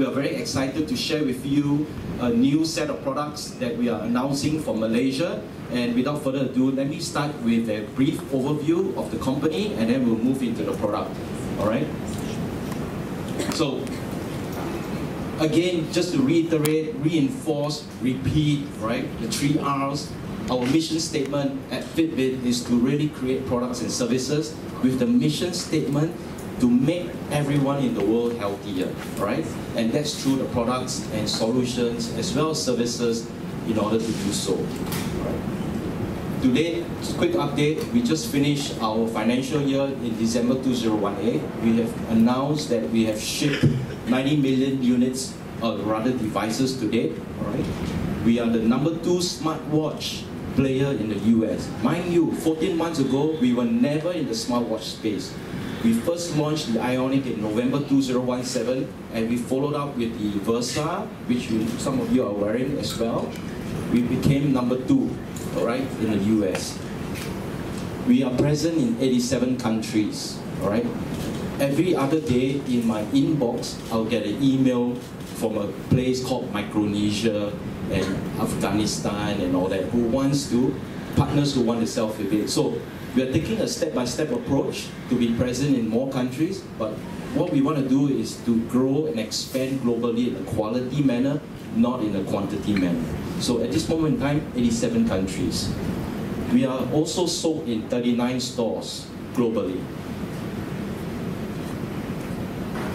we are very excited to share with you a new set of products that we are announcing for Malaysia. And without further ado, let me start with a brief overview of the company, and then we'll move into the product. All right? So, again, just to reiterate, reinforce, repeat, right? The 3 R's. Our mission statement at Fitbit is to really create products and services with the mission statement to make everyone in the world healthier, right? And that's through the products and solutions as well as services in order to do so. Right? Today, just a quick update, we just finished our financial year in December 2018. We have announced that we have shipped 90 million units, or rather devices to date. Right? We are the #2 smartwatch player in the US. Mind you, 14 months ago, we were never in the smartwatch space. We first launched the Ionic in November 2017, and we followed up with the Versa, which some of you are wearing as well. We became #2, all right, in the US. We are present in 87 countries, all right. Every other day in my inbox, I'll get an email from a place called Micronesia and Afghanistan and all that, who wants to, partners who want to sell Fitbit. So we are taking a step-by-step approach to be present in more countries, but what we want to do is to grow and expand globally in a quality manner, not in a quantity manner. So at this moment in time, 87 countries. We are also sold in 39 stores globally.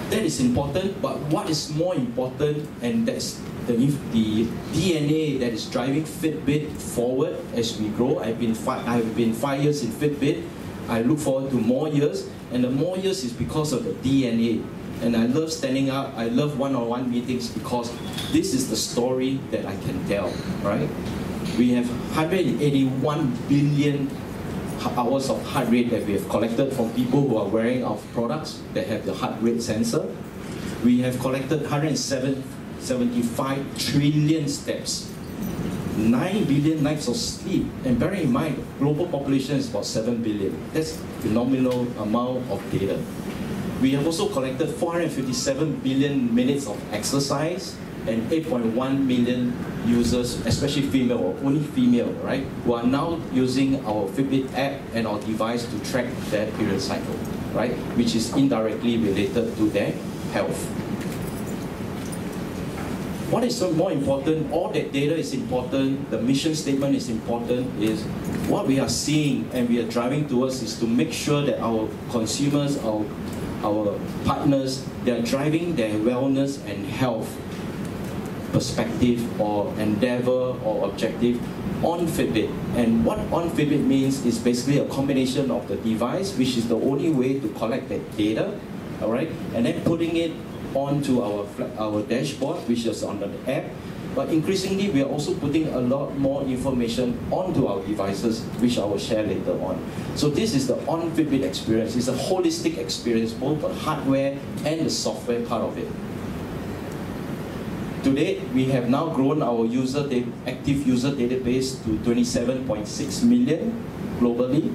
That is important, but what is more important, and that's the DNA that is driving Fitbit forward as we grow. I've been 5 years in Fitbit. I look forward to more years, and the more years is because of the DNA. And I love standing up. I love one-on-one meetings because this is the story that I can tell. Right? We have 181 billion hours of heart rate that we have collected from people who are wearing our products that have the heart rate sensor. We have collected 175 trillion steps, 9 billion nights of sleep, and bear in mind, global population is about 7 billion. That's a phenomenal amount of data. We have also collected 457 billion minutes of exercise and 8.1 million users, especially female, or only female, right, who are now using our Fitbit app and our device to track their period cycle, right, which is indirectly related to their health. What is more important, all that data is important, the mission statement is important, is what we are seeing and we are driving towards is to make sure that our consumers, our partners, they are driving their wellness and health perspective or endeavor or objective on Fitbit. And what on Fitbit means is basically a combination of the device, which is the only way to collect that data, all right, and then putting it onto our dashboard, which is on the app. But increasingly, we are also putting a lot more information onto our devices, which I will share later on. So this is the on Fitbit experience. It's a holistic experience, both the hardware and the software part of it. Today, we have now grown our active user database to 27.6 million globally.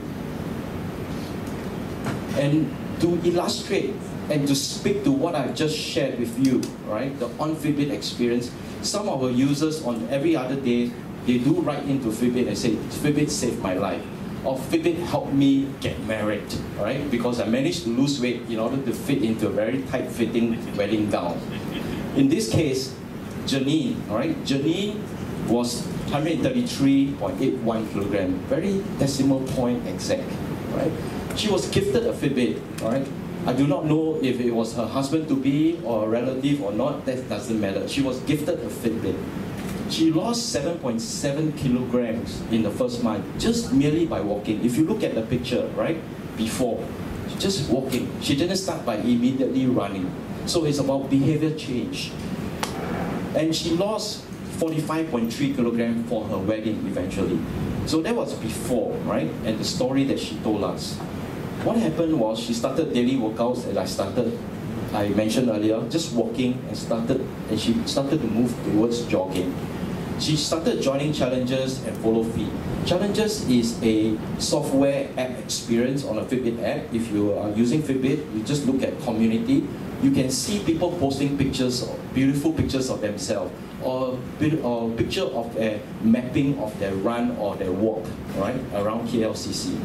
And to illustrate and to speak to what I've just shared with you, right, the on Fitbit experience, some of our users on every other day, they do write into Fitbit and say, Fitbit saved my life, or Fitbit helped me get married, right, because I managed to lose weight in order to fit into a very tight-fitting wedding gown. In this case, Janine, right? Janine was 133.81 kilogram, very decimal point exact, right? She was gifted a Fitbit, right? I do not know if it was her husband-to-be or a relative or not, that doesn't matter. She was gifted a Fitbit. She lost 7.7 kilograms in the first month, just merely by walking. If you look at the picture, right, before, just walking. She didn't start by immediately running. So it's about behavior change. And she lost 45.3 kilograms for her wedding eventually. So that was before, right? And the story that she told us. What happened was she started daily workouts as I mentioned earlier, just walking, and she started to move towards jogging. She started joining challenges and follow feed. Challenges is a software app experience on a Fitbit app. If you are using Fitbit, you just look at community. you can see people posting pictures, beautiful pictures of themselves, or picture of a mapping of their run or their walk, right, around KLCC.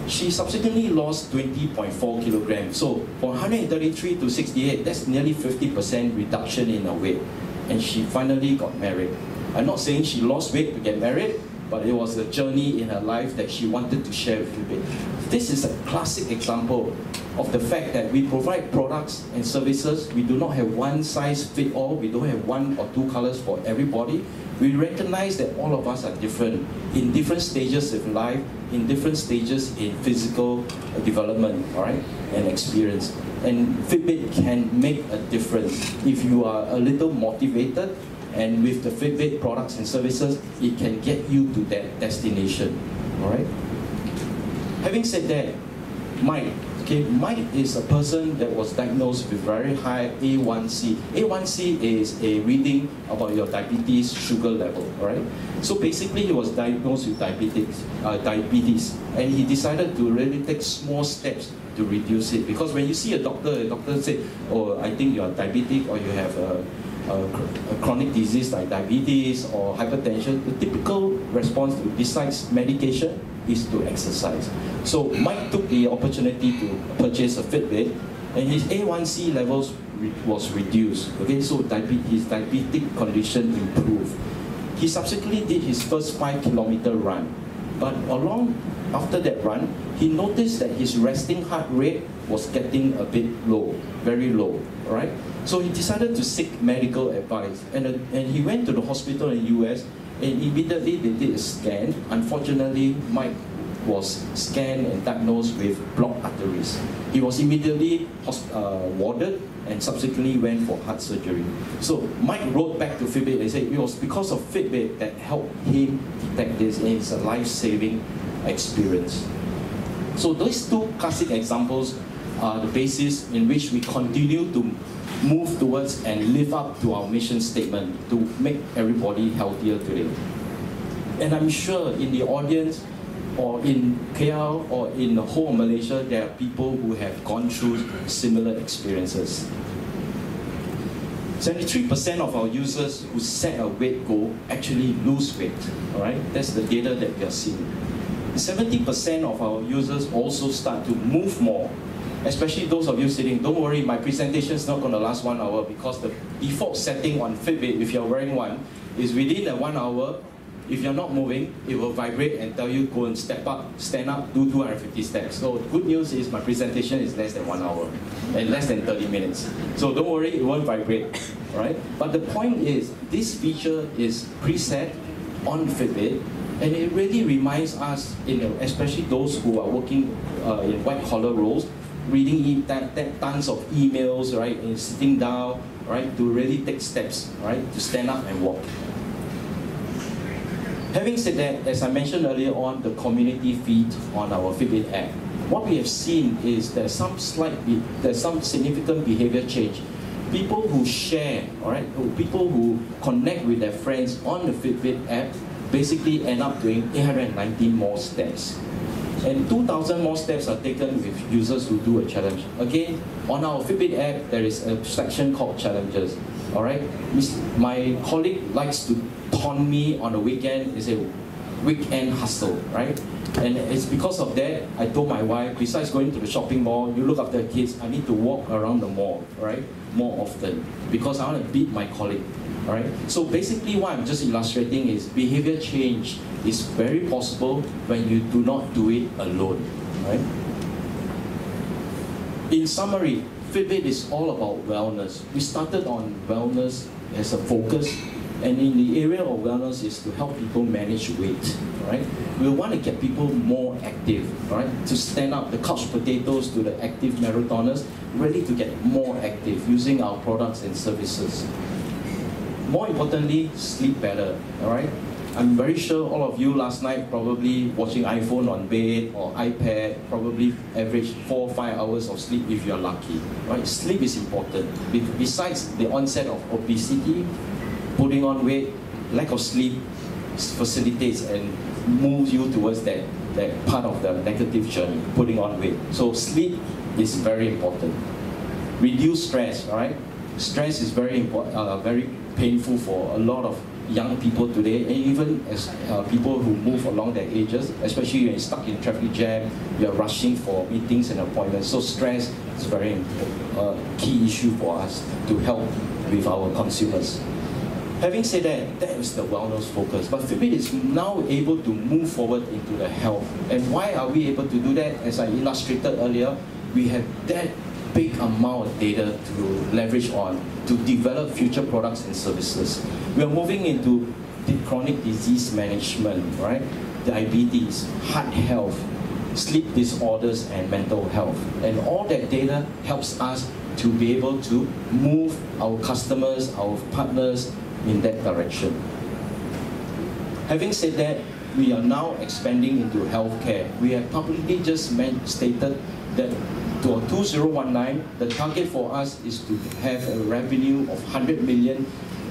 She subsequently lost 20.4 kilograms. So from 133 to 68, that's nearly 50% reduction in her weight. And she finally got married. I'm not saying she lost weight to get married, but it was a journey in her life that she wanted to share with Fitbit. This is a classic example of the fact that we provide products and services. We do not have one size fit all. We don't have one or two colors for everybody. We recognize that all of us are different in different stages of life, in different stages in physical development, all right, and experience. And Fitbit can make a difference if you are a little motivated, and with the Fitbit products and services, it can get you to that destination, all right? Having said that, Mike, okay, Mike is a person that was diagnosed with very high A1C. A1C is a reading about your diabetes sugar level, all right? So basically, he was diagnosed with diabetes, and he decided to really take small steps to reduce it. Because when you see a doctor says, oh, I think you are diabetic, or you have a chronic disease like diabetes or hypertension, the typical response besides medication is to exercise. So Mike took the opportunity to purchase a Fitbit, and his A1C levels was reduced. Okay, so his diabetic condition improved. He subsequently did his first 5-kilometer run, but after that run, he noticed that his resting heart rate was getting a bit low, very low, right? So he decided to seek medical advice, and he went to the hospital in the US, and immediately they did a scan. Unfortunately, Mike was scanned and diagnosed with blocked arteries. He was immediately warded and subsequently went for heart surgery. So Mike wrote back to Fitbit and said it was because of Fitbit that helped him detect this, and it's a life-saving experience. So those two classic examples are the basis in which we continue to move towards and live up to our mission statement to make everybody healthier today. And I'm sure in the audience, or in KL, or in the whole of Malaysia, there are people who have gone through similar experiences. 73% of our users who set a weight goal actually lose weight, all right? That's the data that we are seeing. 70% of our users also start to move more, especially those of you sitting. Don't worry, my presentation is not going to last 1 hour, because the default setting on Fitbit, if you're wearing one, is within the 1 hour. If you're not moving, it will vibrate and tell you go and step up, stand up, do 250 steps. So good news is my presentation is less than 1 hour and less than 30 minutes. So don't worry, it won't vibrate, right? But the point is, this feature is preset on Fitbit, and it really reminds us, especially those who are working in white-collar roles, reading tons of emails, right, and sitting down, right, to really take steps, right, to stand up and walk. Having said that, as I mentioned earlier on, the community feed on our Fitbit app, what we have seen is there's some significant behavior change. People who share, all right, people who connect with their friends on the Fitbit app basically end up doing 819 more steps. And 2,000 more steps are taken with users who do a challenge. Again, on our Fitbit app, there is a section called challenges. All right, my colleague likes to taunt me on the weekend. It's a weekend hustle, right? And it's because of that, I told my wife, besides going to the shopping mall, you look after the kids, I need to walk around the mall, right, more often, because I want to beat my colleague, all right? So basically what I'm just illustrating is behavior change is very possible when you do not do it alone, right? In summary, Fitbit is all about wellness. We started on wellness as a focus, and in the area of wellness is to help people manage weight, right? We want to get people more active, right? To stand up, the couch potatoes to the active marathoners, really to get more active using our products and services. More importantly, sleep better, all right? I'm very sure all of you last night probably watching iPhone on bed or iPad, probably average 4 or 5 hours of sleep if you're lucky, right? Sleep is important. Besides the onset of obesity, putting on weight, lack of sleep facilitates and moves you towards that part of the negative journey, putting on weight. So sleep is very important. Reduce stress, all right? Stress is very important, very painful for a lot of young people today, and even as people who move along their ages, especially when you're stuck in traffic jam, you're rushing for meetings and appointments. So stress is very important, key issue for us to help with our consumers. Having said that, that is the wellness focus. But Fitbit is now able to move forward into the health. And why are we able to do that? As I illustrated earlier, we have that big amount of data to leverage on to develop future products and services. We are moving into the chronic disease management, right? Diabetes, heart health, sleep disorders, and mental health. And all that data helps us to be able to move our customers, our partners in that direction. Having said that, we are now expanding into healthcare. We have publicly just stated that to 2019, the target for us is to have a revenue of 100 million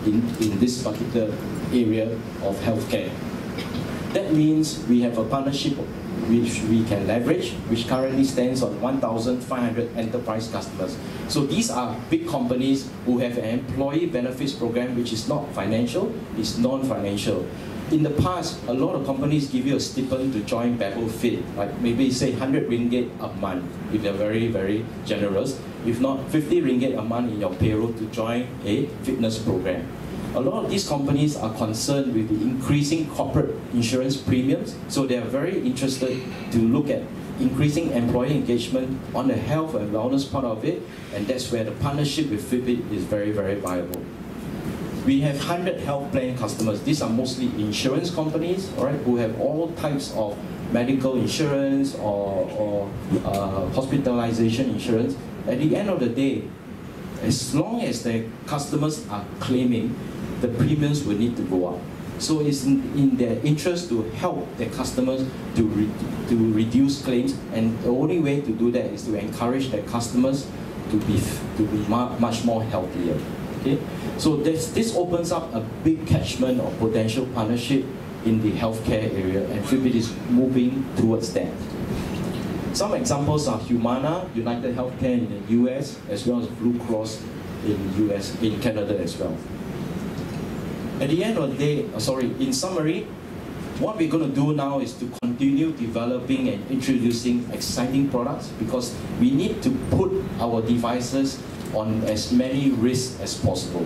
in this particular area of healthcare. That means we have a partnership which we can leverage, which currently stands on 1,500 enterprise customers. So these are big companies who have an employee benefits program which is not financial, it's non-financial. In the past, a lot of companies give you a stipend to join Babel Fit, like maybe say 100 ringgit a month, if they're very, very generous. If not, 50 ringgit a month in your payroll to join a fitness program. A lot of these companies are concerned with the increasing corporate insurance premiums, so they are very interested to look at increasing employee engagement on the health and wellness part of it, and that's where the partnership with Fitbit is very, very viable. We have 100 health plan customers. These are mostly insurance companies, all right, who have all types of medical insurance or hospitalization insurance. At the end of the day, as long as the customers are claiming, the premiums will need to go up. So it's in their interest to help their customers to reduce claims, and the only way to do that is to encourage their customers to be much more healthier. Okay? So this opens up a big catchment of potential partnership in the healthcare area, and Fitbit is moving towards that. Some examples are Humana, United Healthcare in the US, as well as Blue Cross in Canada as well. At the end of the day, in summary, what we're going to do now is to continue developing and introducing exciting products, because we need to put our devices on as many risks as possible.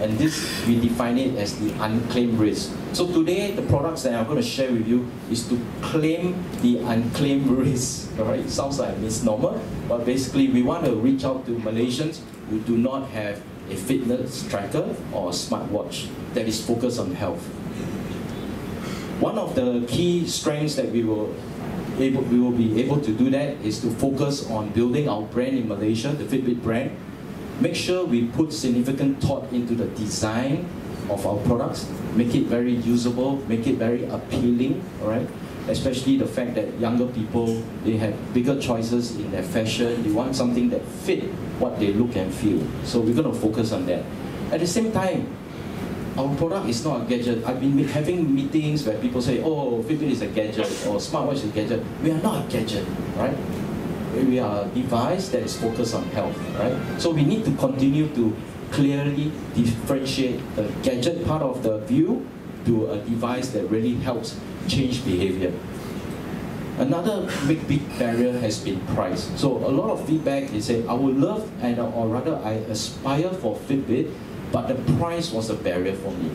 And this, we define it as the unclaimed risk. So today, the products that I'm going to share with you is to claim the unclaimed risk. All right? It sounds like a misnomer, but basically we want to reach out to Malaysians who do not have a fitness tracker or a smartwatch that is focused on health. One of the key strengths that we will be able to do that is to focus on building our brand in Malaysia, the Fitbit brand. Make sure we put significant thought into the design of our products, make it very usable, make it very appealing, all right? Especially the fact that younger people, they have bigger choices in their fashion, they want something that fit what they look and feel. So we're going to focus on that. At the same time, our product is not a gadget. I've been having meetings where people say, oh, Fitbit is a gadget, or smartwatch is a gadget. We are not a gadget, right? We are a device that is focused on health, right? So we need to continue to clearly differentiate the gadget part of the view to a device that really helps change behavior. Another big barrier has been price. So a lot of feedback is saying, I would love, or rather I aspire for Fitbit, but the price was a barrier for me.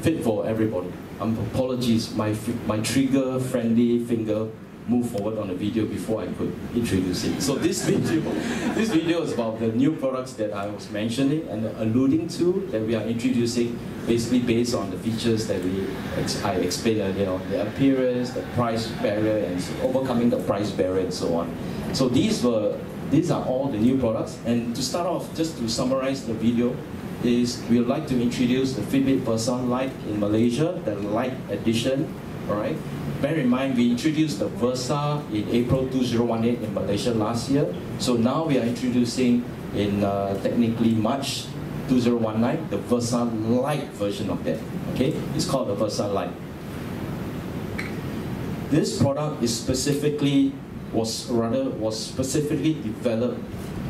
Fit for everybody. Apologies, my trigger-friendly finger moved forward on the video before I could introduce it. So this video is about the new products that I was mentioning and alluding to, that we are introducing, basically based on the features that I explained earlier on, the appearance, the price barrier, and overcoming the price barrier and so on. So these were these are all the new products. And to start off, just to summarize the video, is we would like to introduce the Fitbit Versa Lite in Malaysia, the Lite edition. All right. Bear in mind, we introduced the Versa in April 2018 in Malaysia last year. So now we are introducing in technically March 2019 the Versa Lite version of that. Okay, it's called the Versa Lite. This product is was specifically developed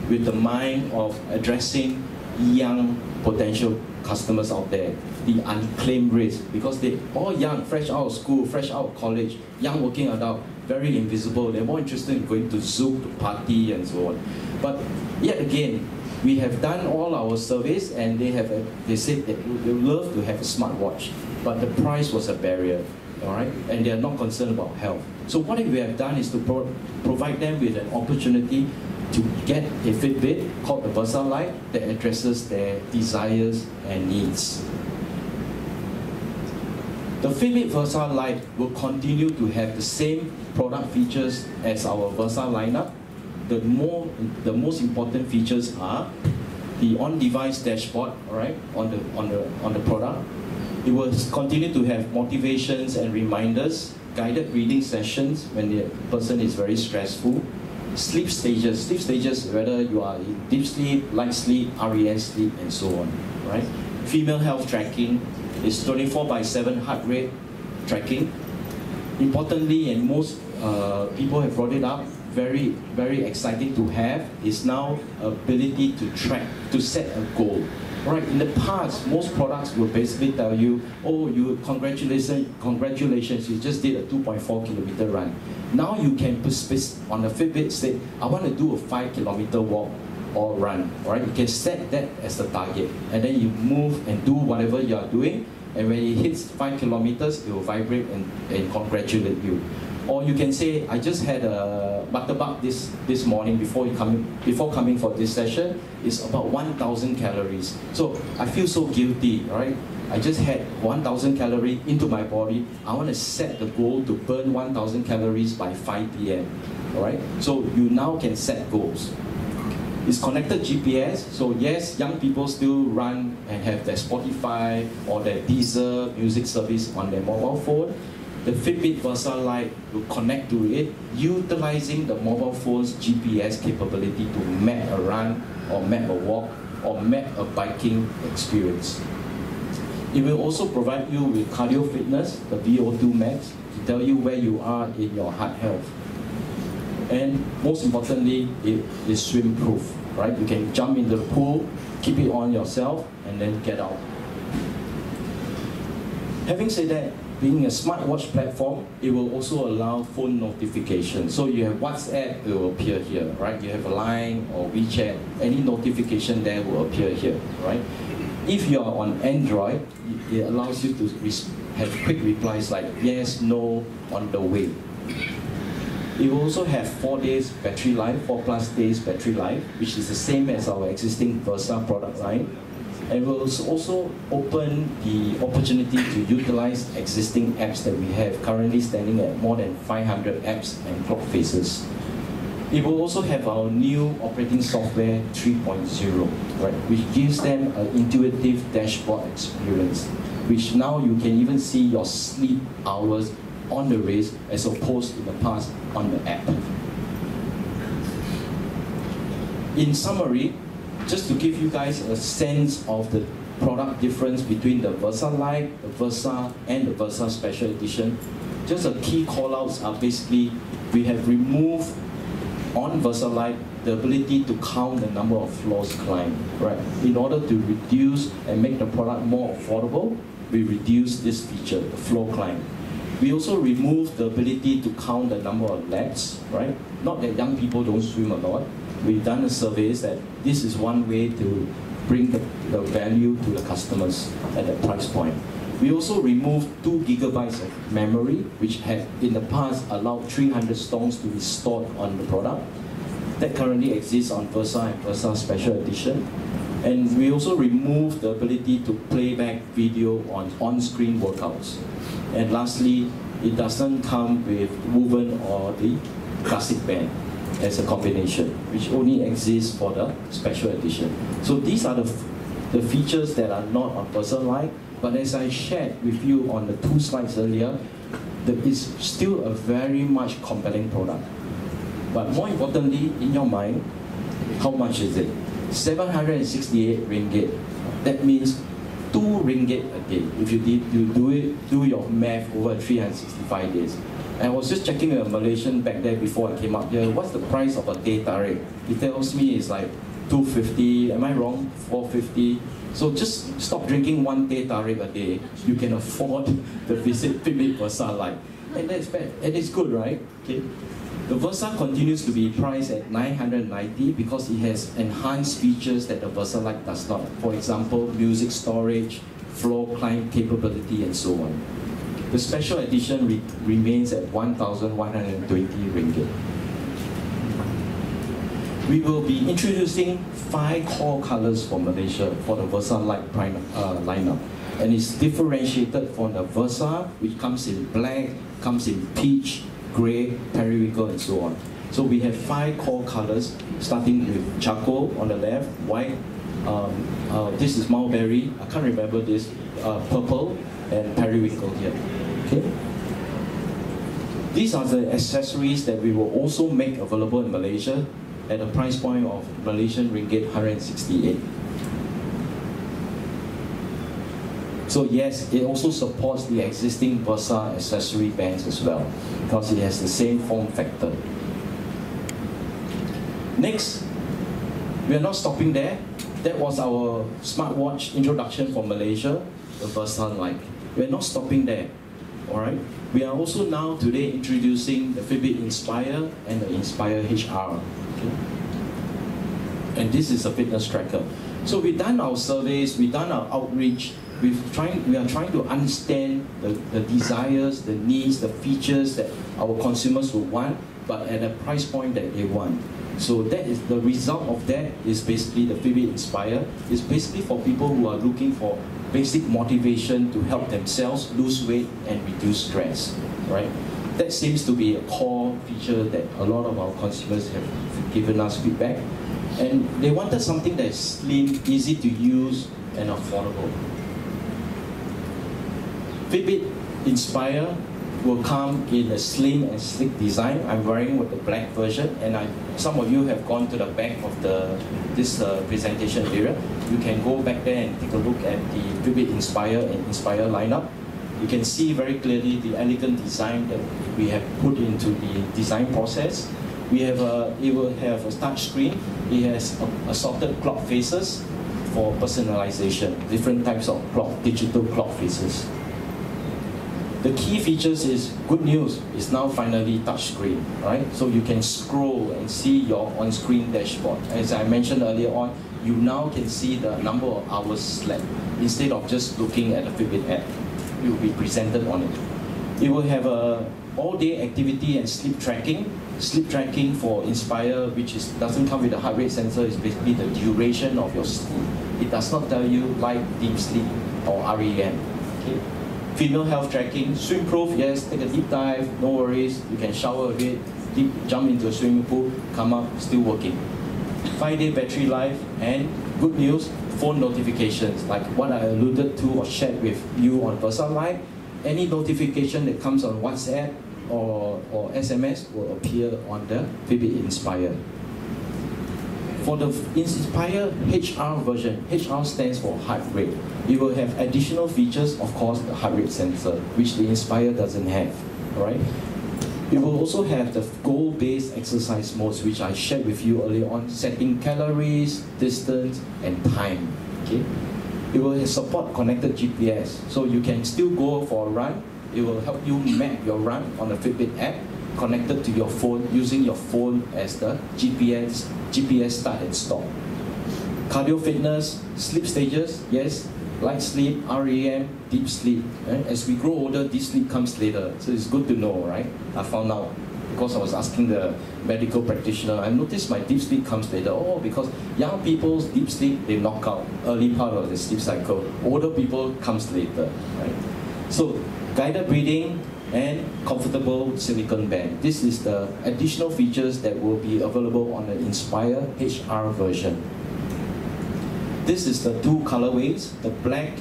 with the mind of addressing young potential customers out there, the unclaimed race, because they all young, fresh out of school, fresh out of college, young working adult, very invisible. They're more interested in going to Zoom, to party, and so on. But yet again, we have done all our surveys, and they said that they would love to have a smartwatch, but the price was a barrier. All right, and they are not concerned about health. So what we have done is to provide them with an opportunity to get a Fitbit called the Versa Lite that addresses their desires and needs. The Fitbit Versa Lite will continue to have the same product features as our Versa lineup. The most important features are the on-device dashboard, all right, on the product. It will continue to have motivations and reminders, guided reading sessions when the person is very stressful, sleep stages, whether you are in deep sleep, light sleep, REM sleep, and so on, right? Female health tracking is 24/7 heart rate tracking. Importantly, and most people have brought it up, very, very exciting to have, is now ability to track, to set a goal. Right, in the past, most products will basically tell you, oh, congratulations, you just did a 2.4-kilometer run. Now you can on the Fitbit say, I want to do a 5-kilometer walk or run. Right, you can set that as the target, and then you move and do whatever you are doing, and when it hits 5 kilometers, it will vibrate and congratulate you. Or you can say, I just had a butterbug this morning before coming for this session. It's about 1,000 calories. So I feel so guilty, right? I just had 1,000 calories into my body. I want to set the goal to burn 1,000 calories by 5 p.m. All right? So you now can set goals. It's connected GPS, so yes, young people still run and have their Spotify or their Deezer music service on their mobile phone. The Fitbit Versa Lite will connect to it, utilizing the mobile phone's GPS capability to map a run, or map a walk, or map a biking experience. It will also provide you with cardio fitness, the VO2 max, to tell you where you are in your heart health. And most importantly, it is swim proof, right? You can jump into the pool, keep it on yourself, and then get out. Having said that, being a smartwatch platform, it will also allow phone notifications. So you have WhatsApp, it will appear here, right? You have a Line or WeChat, any notification there will appear here, right? If you are on Android, it allows you to have quick replies like yes, no, on the way. It will also have 4 days battery life, 4+ days battery life, which is the same as our existing Versa product line. And will also open the opportunity to utilize existing apps that we have, currently standing at more than 500 apps and clock faces. It will also have our new operating software 3.0, right, which gives them an intuitive dashboard experience, which now you can even see your sleep hours on the race as opposed to the past on the app. In summary, just to give you guys a sense of the product difference between the Versa Lite, the Versa, and the Versa Special Edition, just the key callouts are basically, we have removed on Versa Lite the ability to count the number of floors climbed, right? In order to reduce and make the product more affordable, we reduce this feature, the floor climb. We also remove the ability to count the number of laps, right? Not that young people don't swim a lot. We've done the surveys that this is one way to bring the value to the customers at that price point. We also removed 2 gigabytes of memory, which had in the past allowed 300 songs to be stored on the product. That currently exists on Versa and Versa Special Edition. And we also removed the ability to play back video on-screen workouts. And lastly, it doesn't come with woven or the classic band. as a combination, which only exists for the special edition. So these are the features that are not on Versa Lite, but as I shared with you on the 2 slides earlier, it's still a very much compelling product. But more importantly, in your mind, how much is it? 768 ringgit. That means 2 ringgit a day. If you do your math over 365 days. And I was just checking a Malaysian back there before I came up here. What's the price of a day tarik? It tells me it's like 250. Am I wrong? 450. So just stop drinking 1 day tarik a day. You can afford the visit Fitbit Versa Lite. And that's bad. And it's good, right? Okay. The Versa continues to be priced at 990 because it has enhanced features that the Versa Lite does not. For example, music storage, floor climb capability, and so on. The special edition remains at 1,120 ringgit. We will be introducing 5 core colors for Malaysia for the Versa Lite lineup. And it's differentiated from the Versa, which comes in black, comes in peach, grey, periwinkle, and so on. So we have 5 core colors, starting with charcoal on the left, white, this is mulberry, I can't remember this, purple, and periwinkle here. Okay. These are the accessories that we will also make available in Malaysia at a price point of Malaysian ringgit 168. So yes, it also supports the existing Versa accessory bands as well, because it has the same form factor. Next, we are not stopping there. That was our smartwatch introduction for Malaysia, the Versa Lite. We are not stopping there. Alright? We are also now today introducing the Fitbit Inspire and the Inspire HR. Okay? And this is a fitness tracker. So we've done our surveys, we've done our outreach, we are trying to understand the desires, the needs, the features that our consumers would want, but at a price point that they want. So that is the result of that is basically the Fitbit Inspire. It's basically for people who are looking for basic motivation to help themselves lose weight and reduce stress, right? That seems to be a core feature that a lot of our consumers have given us feedback. And they wanted something that is slim, easy to use, and affordable. Fitbit Inspire will come in a slim and sleek design. I'm wearing with the black version, and some of you have gone to the back of this presentation area. You can go back there and take a look at the Fitbit Inspire and Inspire lineup. You can see very clearly the elegant design that we have put into the design process. It will have a touch screen. It has assorted clock faces for personalization, different types of digital clock faces. The key features is, good news, is now finally touchscreen, right? So you can scroll and see your on-screen dashboard. As I mentioned earlier on, you now can see the number of hours slept. Instead of just looking at the Fitbit app, it will be presented on it. It will have a all-day activity and sleep tracking. Sleep tracking for Inspire, which doesn't come with a heart rate sensor, is basically the duration of your sleep. It does not tell you light, deep sleep, or REM. Okay? Female health tracking, swim proof, yes, take a deep dive, no worries, you can shower a bit, jump into a swimming pool, come up, still working. 5-day battery life, and good news, phone notifications, like what I alluded to or shared with you on Versa Lite. Any notification that comes on WhatsApp or SMS will appear on the Fitbit Inspire. For the Inspire HR version, HR stands for heart rate. It will have additional features, of course, the heart rate sensor, which the Inspire doesn't have, right? It will also have the goal-based exercise modes, which I shared with you earlier on, setting calories, distance, and time, okay? It will support connected GPS, so you can still go for a run. It will help you map your run on the Fitbit app, connected to your phone, using your phone as the GPS start and stop. Cardio fitness, sleep stages, yes, light sleep, REM, deep sleep. Right? As we grow older, deep sleep comes later, so it's good to know, right? I found out, because I was asking the medical practitioner, I noticed my deep sleep comes later. Oh, because young people's deep sleep, they knock out early part of the sleep cycle. Older people comes later, right? So, guided breathing, and comfortable silicone band. This is the additional features that will be available on the Inspire HR version. This is the two colorways, the black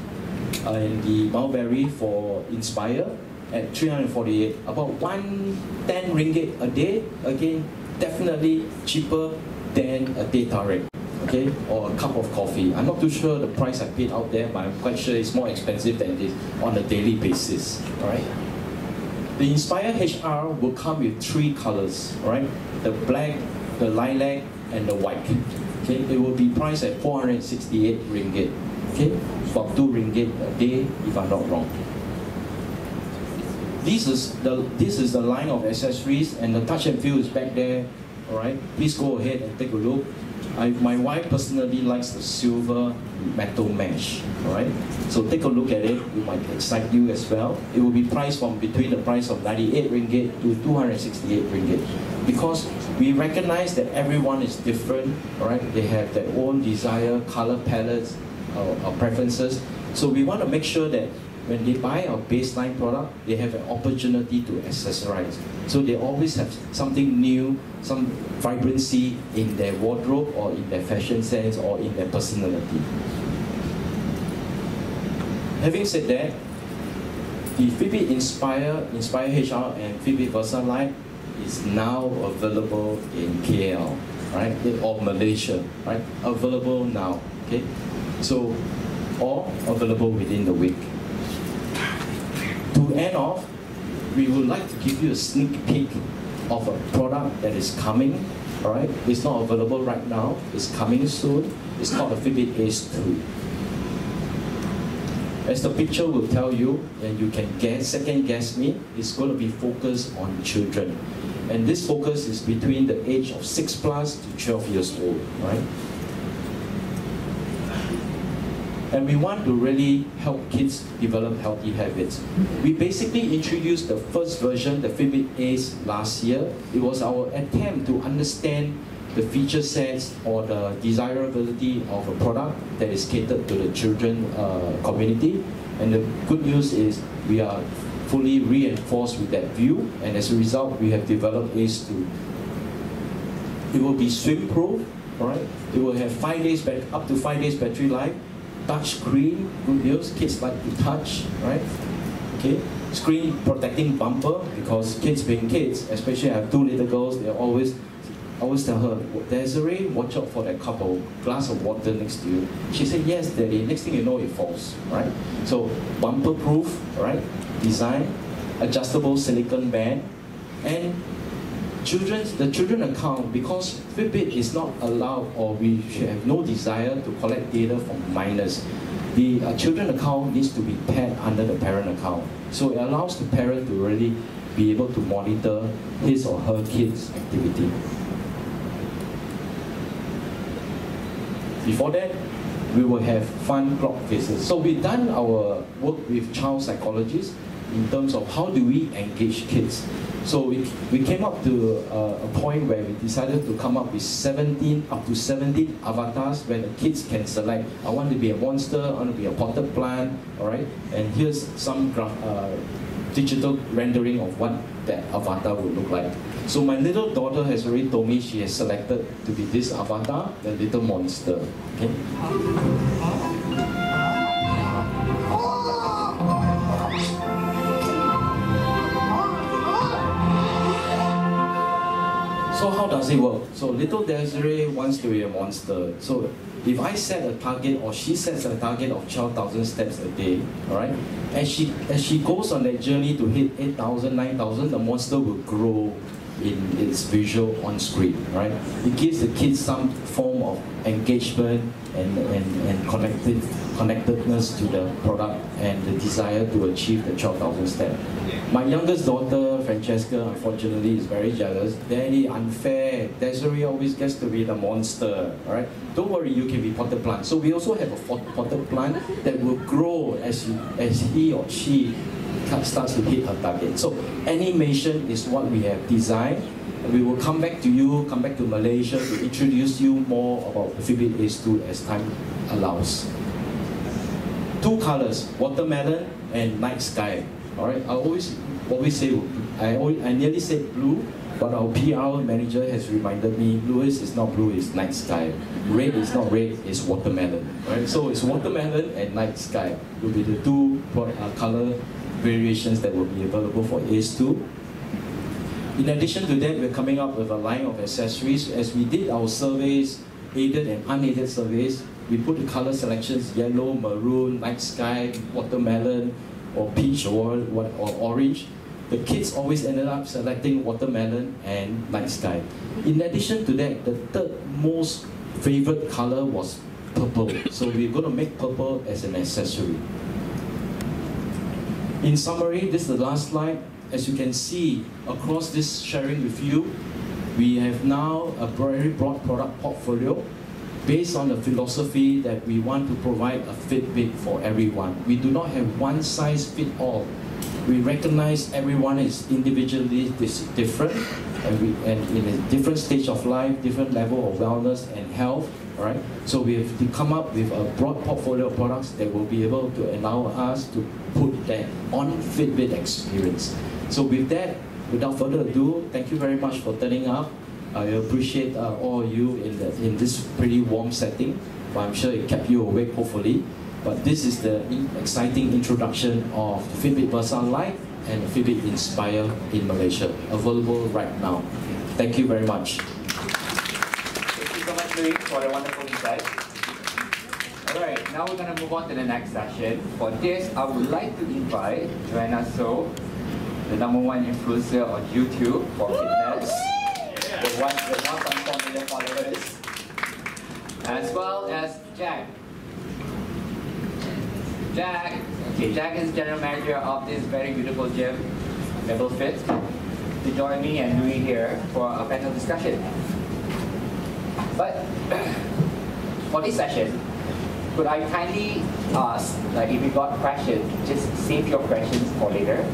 and the mulberry for Inspire at 348, about 110 ringgit a day. Again, definitely cheaper than a day tarik, okay, or a cup of coffee. I'm not too sure the price I paid out there, but I'm quite sure it's more expensive than this on a daily basis. All right. The Inspire HR will come with three colors, right? The black, the lilac, and the white. Okay, it will be priced at 468 ringgit. Okay, for 2 ringgit a day, if I'm not wrong. This is the line of accessories, and the touch and feel is back there. All right, please go ahead and take a look. My wife personally likes the silver metal mesh. All right, so take a look at it. It might excite you as well. It will be priced from between the price of 98 ringgit to 268 ringgit, because we recognize that everyone is different. All right, they have their own desire, color palettes, or preferences. So we want to make sure that when they buy our baseline product, they have an opportunity to accessorize. So they always have something new, some vibrancy in their wardrobe or in their fashion sense or in their personality. Having said that, the Fitbit Inspire HR and Fitbit Versa Lite is now available in KL, right? Or Malaysia, right? Available now, okay? So, or available within the week. To end off, we would like to give you a sneak peek of a product that is coming. All right, it's not available right now. It's coming soon. It's called the Fitbit Ace 2. As the picture will tell you, and you can second guess me, it's going to be focused on children. And this focus is between the age of 6 plus to 12 years old. Right? And we want to really help kids develop healthy habits. We basically introduced the first version, the Fitbit Ace, last year. It was our attempt to understand the feature sets or the desirability of a product that is catered to the children community. And the good news is we are fully reinforced with that view, and as a result, we have developed Ace 2. It will be swim-proof, right? It will have up to 5 days battery life. Touch screen, good news, kids like to touch, right? Okay, screen protecting bumper, because kids being kids, especially I have 2 little girls, they always tell her, Desiree, watch out for that cup of glass of water next to you. She said, yes, Daddy. Next thing you know, it falls, right? So bumper proof, right? Design, adjustable silicone band, and the children account, because Fitbit is not allowed, or we should have no desire to collect data from minors. The children account needs to be paired under the parent account. So it allows the parent to really be able to monitor his or her kid's activity. Before that, we will have fun clock faces. So we've done our work with child psychologists in terms of how do we engage kids. So we came up to a point where we decided to come up with up to 17 avatars where the kids can select, I want to be a monster, I want to be a potted plant, all right? And here's some digital rendering of what that avatar would look like. So my little daughter has already told me she has selected to be this avatar, the little monster. Okay? So how does it work? So little Desiree wants to be a monster. So if I set a target, or she sets a target of 12,000 steps a day, all right? As she goes on that journey to hit 8,000, 9,000, the monster will grow in its visual on screen, right? It gives the kids some form of engagement and connectedness to the product and the desire to achieve the 12,000 steps. My youngest daughter, Francesca, unfortunately is very jealous. Daddy, unfair. Desiree always gets to be the monster, all right? Don't worry, you can be potted plant. So we also have a potted plant that will grow as he or she starts to hit her target. So animation is what we have designed. We will come back to you, come back to Malaysia to introduce you more about the Fitbit Ace 2 as time allows. 2 colors, watermelon and night sky. All right, I always always say, I nearly said blue, but our PR manager has reminded me, bluish is not blue, it's night sky. Red is not red, it's watermelon. Right? So it's watermelon and night sky will be the two color variations that will be available for ACE2. In addition to that, we're coming up with a line of accessories. As we did our surveys, aided and unaided surveys, we put the color selections: yellow, maroon, night sky, watermelon, or peach, or orange. The kids always ended up selecting watermelon and night sky. In addition to that, the third most favorite color was purple. So we're going to make purple as an accessory. In summary, this is the last slide. As you can see, across this sharing with you, we have now a very broad product portfolio based on the philosophy that we want to provide a Fitbit for everyone. We do not have one size fit all. We recognize everyone is individually different, and in a different stage of life, different level of wellness and health, right? So we have to come up with a broad portfolio of products that will be able to allow us to put that on Fitbit experience. So with that, without further ado, thank you very much for turning up. I appreciate all of you in this pretty warm setting, but I'm sure it kept you awake, hopefully. But this is the exciting introduction of the Fitbit Versa Lite and Fitbit Inspire in Malaysia, available right now. Thank you very much. Thank you so much, Louis, for the wonderful insight. Alright, now we're going to move on to the next session. For this, I would like to invite Joanna So, the #1 influencer on YouTube for fitness, the 1.4 million followers, as well as Jack. Jack is general manager of this very beautiful gym, Level Fit, to join me and Louis here for a panel discussion. But for this session, could I kindly ask, like, if you got questions, just save your questions for later.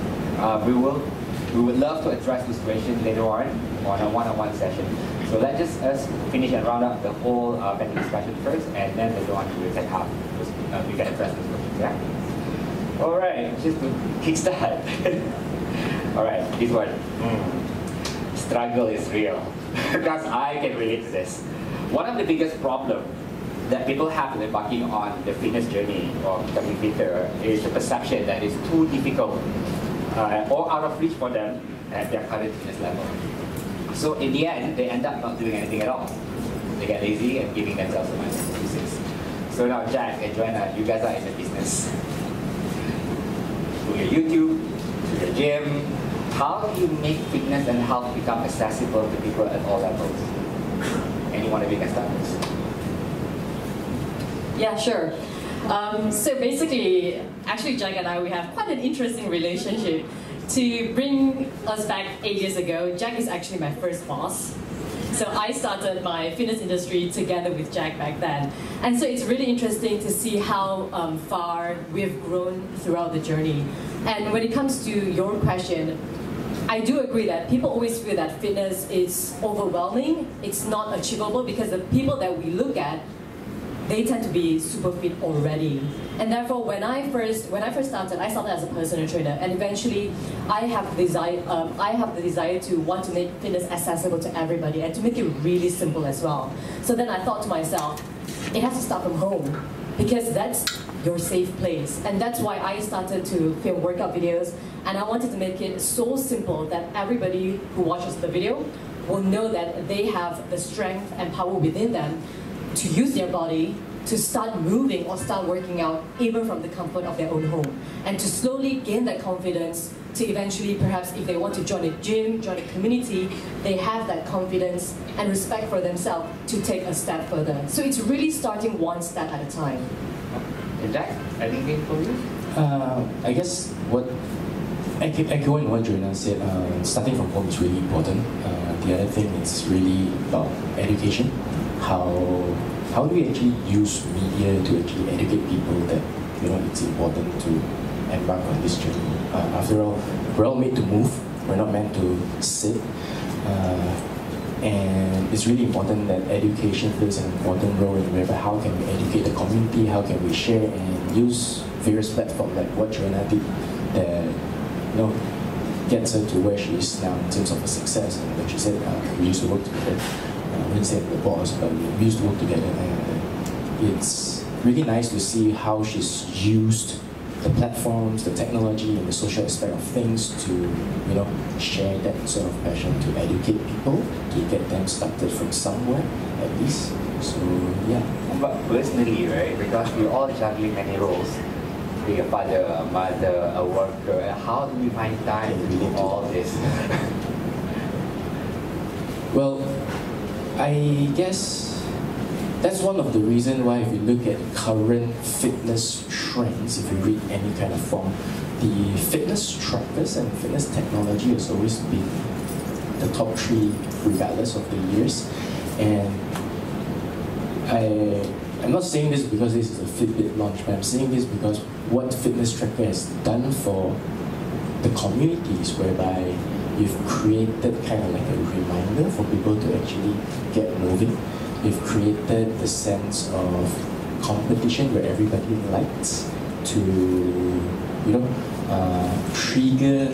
We would love to address this question later on a one-on-one session. So let's just finish and round up the whole panel discussion first, and then later on we will take half. We can address this question. Yeah? Alright, just to kickstart. Alright, this one. Struggle is real. Because I can relate to this. One of the biggest problems that people have when embarking on the fitness journey or becoming fitter is the perception that it's too difficult or out of reach for them at their current fitness level. So in the end, they end up not doing anything at all. They get lazy and giving themselves a minus excuses. So now Jack and Joanna, you guys are in the business. Through your YouTube, through your gym, how do you make fitness and health become accessible to people at all levels? Any one of you can start with? Yeah, sure. So basically, actually Jack and I, we have quite an interesting relationship. To bring us back 8 years ago, Jack is actually my first boss. So I started my fitness industry together with Jack back then. And so it's really interesting to see how far we've grown throughout the journey. And when it comes to your question, I do agree that people always feel that fitness is overwhelming. It's not achievable because the people that we look at, they tend to be super fit already. And therefore, when I first started, I started as a personal trainer, and eventually, I have the desire to want to make fitness accessible to everybody and to make it really simple as well. So then I thought to myself, it has to start from home because that's your safe place, and that's why I started to film workout videos, and I wanted to make it so simple that everybody who watches the video will know that they have the strength and power within them to use their body to start moving or start working out even from the comfort of their own home, and to slowly gain that confidence to eventually, perhaps if they want to join a gym, join a community, they have that confidence and respect for themselves to take a step further. So it's really starting one step at a time. And Jack, anything for you? I guess echoing what Joanna said, starting from home is really important. The other thing is really about education. How do we actually use media to actually educate people that it's important to embark on this journey? After all, we're all made to move. We're not meant to sit. And it's really important that education plays an important role in whereby how can we educate the community, how can we share and use various platforms like what Joanna did, that gets her to where she is now in terms of her success. And like she said, we used to work together. I wouldn't say the boss, but we used to work together. And it's really nice to see how she's used the platforms, the technology, and the social aspect of things to, you know, share that sort of passion to educate people, to get them started from somewhere at least. So yeah. But personally, right, because we're all juggling many roles, being a father, a mother, a worker, how do we find time to do all this? Well, I guess that's one of the reasons why if you look at current fitness trends, if you read any kind of form, the fitness trackers and fitness technology has always been the top three regardless of the years. And I'm not saying this because this is a Fitbit launch, but I'm saying this because what fitness tracker has done for the communities whereby you've created kind of like a reminder for people to actually get moving. You've created the sense of competition where everybody likes to, you know, trigger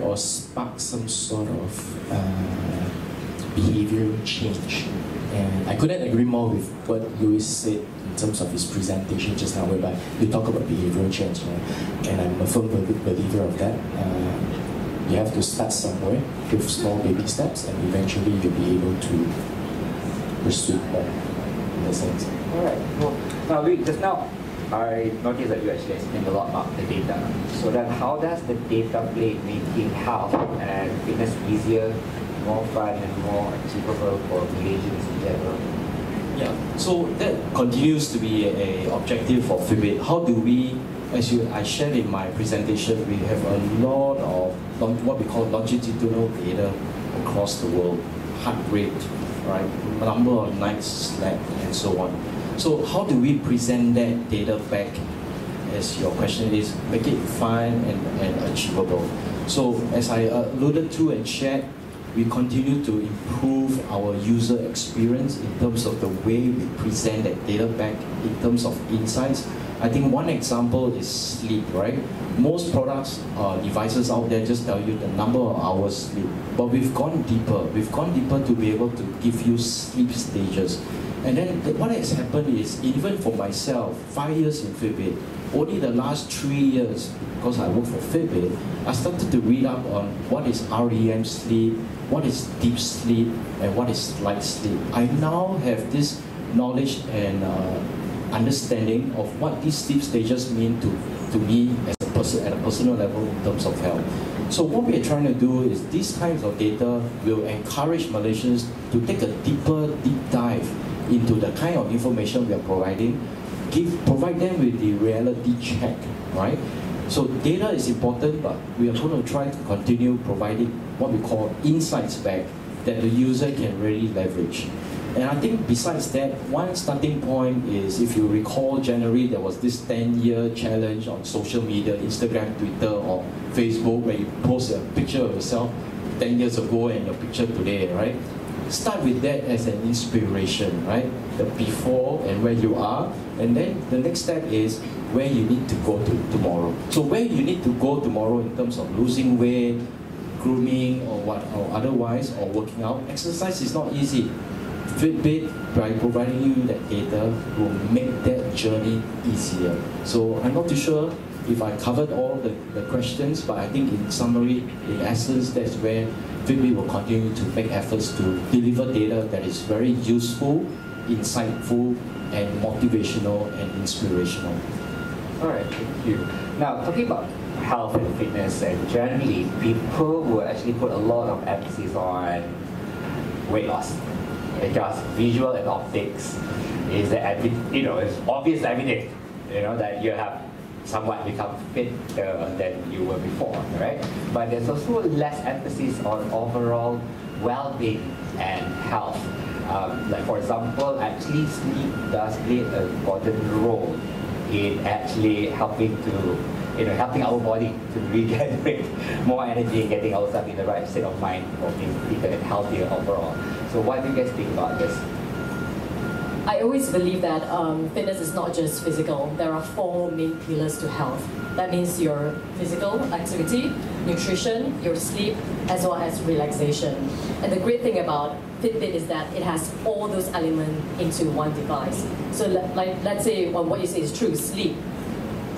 or spark some sort of behavioral change. And I couldn't agree more with what Louis said in terms of his presentation just now, whereby you talk about behavioral change, right? And I'm a firm believer of that. You have to start somewhere with small baby steps, and eventually you'll be able to pursue more in that sense. All right. Well, now, Louis, just now, I noticed that you actually explained a lot about the data. So then how does the data play in making health and fitness easier, more fun and more achievable for Malaysians in general? Yeah, so that continues to be an objective for Fitbit. How do we, I shared in my presentation, we have a lot of what we call longitudinal data across the world, heart rate, right, number of nights slept, and so on. So how do we present that data back, as your question is, make it fun and achievable? So as I alluded to and shared, we continue to improve our user experience in terms of the way we present that data back in terms of insights. I think one example is sleep, right? Most products, devices out there just tell you the number of hours sleep, but we've gone deeper. We've gone deeper to be able to give you sleep stages. And then what has happened is, even for myself, 5 years in Fitbit, only the last 3 years, because I work for Fitbit, I started to read up on what is REM sleep, what is deep sleep, and what is light sleep. I now have this knowledge and understanding of what these sleep stages mean to me as a person, at a personal level in terms of health. So what we are trying to do is these kinds of data will encourage Malaysians to take a deep dive into the kind of information we are providing, provide them with the reality check, right? So data is important, but we are going to try to continue providing what we call insights back that the user can really leverage. And I think besides that, one starting point is, if you recall January, there was this 10-year challenge on social media, Instagram, Twitter, or Facebook, where you post a picture of yourself 10 years ago and your picture today, right? Start with that as an inspiration, right? The before and where you are, and then the next step is where you need to go to tomorrow. So where you need to go tomorrow in terms of losing weight, grooming, or otherwise, or working out, exercise is not easy. Fitbit, by providing you that data, will make that journey easier. So I'm not too sure if I covered all the questions, but I think in summary, in essence, that's where Fitbit will continue to make efforts to deliver data that is very useful, insightful, and motivational and inspirational. All right, thank you. Now, talking about health and fitness, and generally, people will actually put a lot of emphasis on weight loss, because visual and optics is it's obvious everything, that you have somewhat become fitter than you were before, right? But there's also less emphasis on overall well-being and health. Like for example, actually sleep does play an important role in actually helping our body to regenerate more energy and getting ourselves in the right state of mind for being fitter and healthier overall. So what do you guys think about this? I always believe that fitness is not just physical. There are 4 main pillars to health. That means your physical activity, nutrition, your sleep, as well as relaxation. And the great thing about Fitbit is that it has all those elements into one device. So let's say what you say is true, sleep.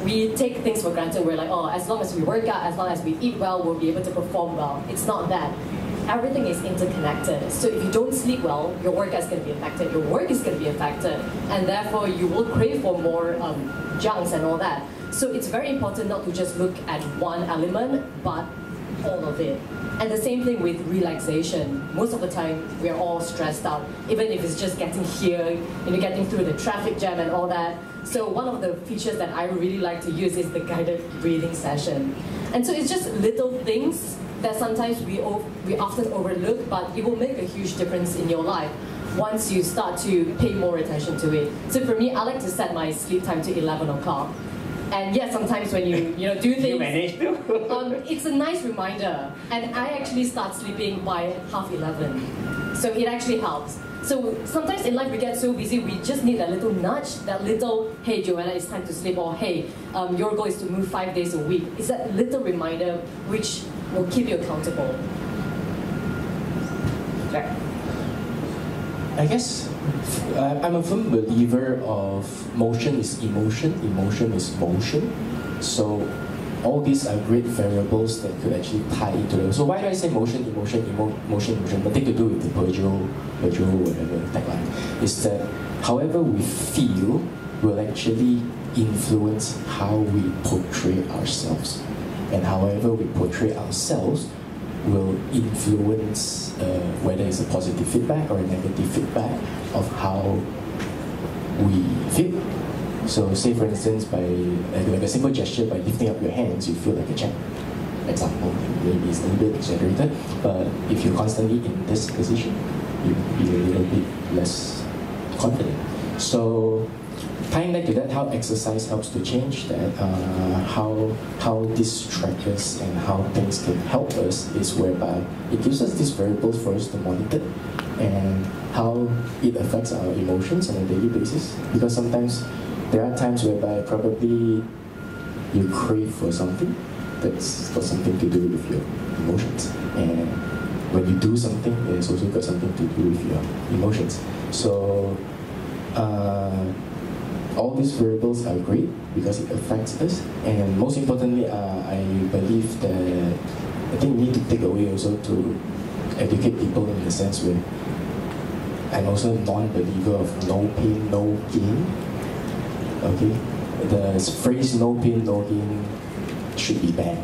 We take things for granted. We're like, oh, as long as we work out, as long as we eat well, we'll be able to perform well. It's not that. Everything is interconnected. So if you don't sleep well, your workout is going to be affected, your work is going to be affected, and therefore you will crave for more junks and all that. So it's very important not to just look at one element, but all of it. And the same thing with relaxation. Most of the time, we're all stressed out, even if it's just getting here, getting through the traffic jam and all that. So one of the features that I really like to use is the guided breathing session. And so it's just little things that sometimes we often overlook, but it will make a huge difference in your life once you start to pay more attention to it. So for me, I like to set my sleep time to 11 o'clock. And yes, sometimes when you do things, you manage to. it's a nice reminder. And I actually start sleeping by 11:30. So it actually helps. So sometimes in life we get so busy, we just need that little nudge, that little, hey Joanna, it's time to sleep, or hey, your goal is to move 5 days a week. It's that little reminder which will keep you accountable. Jack? I guess I'm a firm believer of motion is emotion, emotion is motion. So all these are great variables that could actually tie into them. So why do I say motion, emotion, motion, emotion? Nothing to do with the Peugeot, whatever tagline. Is that however we feel will actually influence how we portray ourselves. And however we portray ourselves will influence whether it's a positive feedback or a negative feedback of how we feel. So say for instance, by like a simple gesture, by lifting up your hands, you feel like a champ. Example, maybe it's a little bit exaggerated, but if you're constantly in this position, you'll be a little bit less confident. So tying back to that, how exercise helps to change that, how these trackers and how things can help us is whereby it gives us these variables for us to monitor and how it affects our emotions on a daily basis. Because sometimes there are times whereby probably you crave for something that's got something to do with your emotions. And when you do something, it's also got something to do with your emotions. So all these variables are great because it affects us. And most importantly, I believe that I think we need to take away also to educate people in the sense where I'm also a non-believer of no pain, no gain. Okay, the phrase "no pain, no gain" should be banned.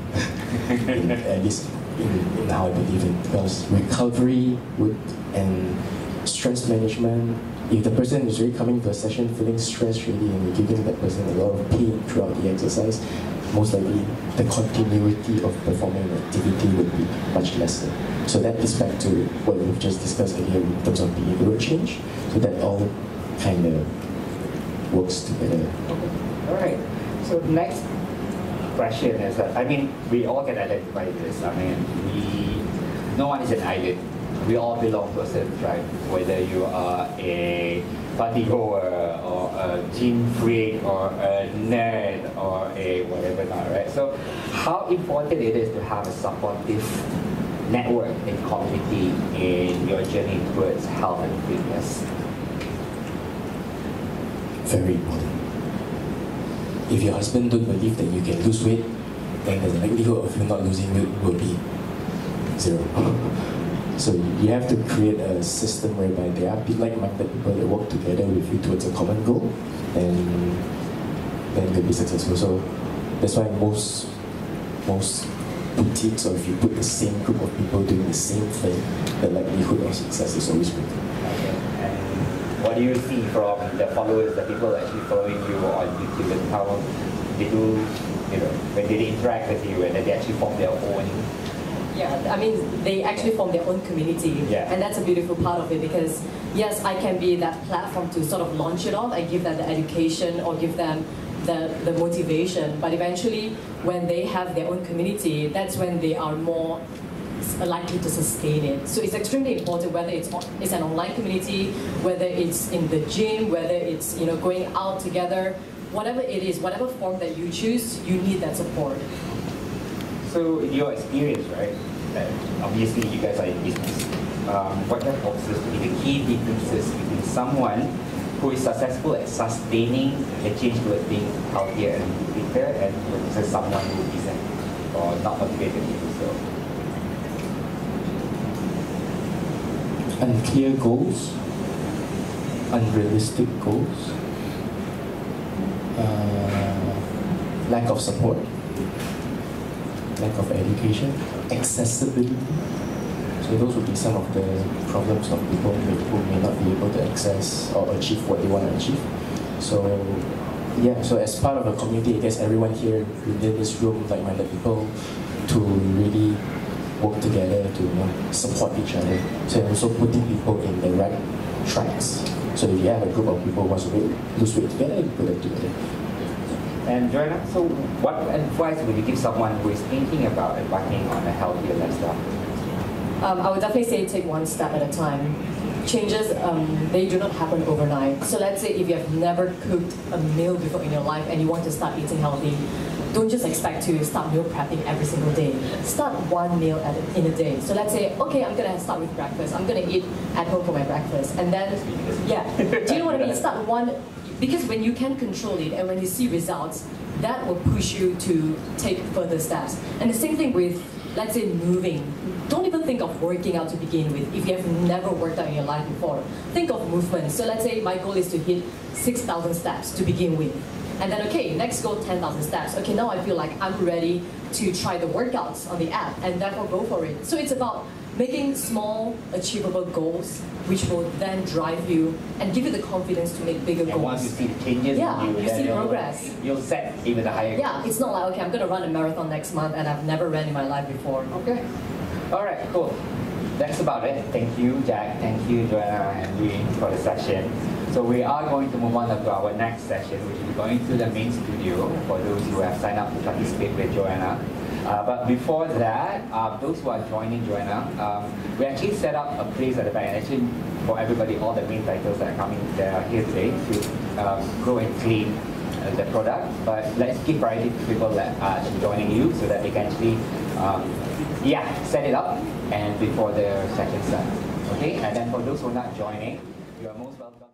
At least in how I believe it, because recovery and stress management. If the person is really coming to a session feeling stressed really and you're giving that person a lot of pain throughout the exercise, most likely the continuity of performing an activity would be much lesser. So that is back to what we've just discussed earlier in terms of behavioral change. So that all kind of works together. All right. So next question is that, I mean, we all can identify this. I mean, no one is an island. We all belong to a certain tribe, whether you are a party goer or a gym freak or a nerd or a whatever not, right? So how important it is to have a supportive network and community in your journey towards health and fitness? Very important. If your husband don't believe that you can lose weight, then the likelihood of you not losing weight will be 0. So you have to create a system whereby there are like-minded people that work together with you towards a common goal, and then you'll be successful. So that's why most boutiques, or if you put the same group of people doing the same thing, the likelihood of success is always greater. Okay. And what do you see from the followers, the people actually following you on YouTube, and how they do, when they interact with you and then they actually form their own? Yeah, I mean, they actually form their own community. Yeah. And that's a beautiful part of it, because yes, I can be that platform to sort of launch it off. I give them the education or give them the motivation. But eventually, when they have their own community, that's when they are more likely to sustain it. So it's extremely important whether it's an online community, whether it's in the gym, whether it's going out together, whatever it is, whatever form that you choose, you need that support. So in your experience, right, obviously you guys are in business, what have observed to be the key differences between someone who is successful at sustaining the change towards being healthier and fitter and versus someone who isn't or not motivated to do so? Unclear goals, unrealistic goals, lack of support, lack of education, accessibility. So those would be some of the problems of people who may not be able to access or achieve what they want to achieve. So yeah, so as part of a community, I guess everyone here within this room, like-minded people, to really work together to support each other. So also putting people in the right tracks. So if you have a group of people who want to lose weight together, you put them together. And Joanna, so what advice would you give someone who is thinking about embarking on a healthier lifestyle? I would definitely say take one step at a time. Changes, they do not happen overnight. So let's say if you have never cooked a meal before in your life and you want to start eating healthy, don't just expect to start meal prepping every single day. Start one meal in a day. So let's say, okay, I'm gonna start with breakfast. I'm gonna eat at home for my breakfast. And then, yeah, do you know what I mean? Start one, because when you can control it and when you see results, that will push you to take further steps. And the same thing with, let's say, moving. Don't even think of working out to begin with if you have never worked out in your life before. Think of movement. So let's say my goal is to hit 6,000 steps to begin with. And then, okay, next goal, 10,000 steps. Okay, now I feel like I'm ready to try the workouts on the app and therefore go for it. So it's about making small, achievable goals, which will then drive you and give you the confidence to make bigger goals. And once you see the changes, you see progress. You'll set even a higher goal. Yeah, it's not like, okay, I'm going to run a marathon next month and I've never ran in my life before. Okay. All right, cool. That's about it. Thank you, Jack. Thank you, Joanna and Budiey, for the session. So we are going to move on to our next session, which will be going to the main studio for those who have signed up to participate with Joanna. But before that, those who are joining Joanna, we actually set up a place at the back. And actually, for everybody, all the main titles that are coming, they are here today to go and clean the product. But let's give priority to people that are actually joining you so that they can actually, set it up and before the session starts. Okay, and then for those who are not joining, you are most welcome.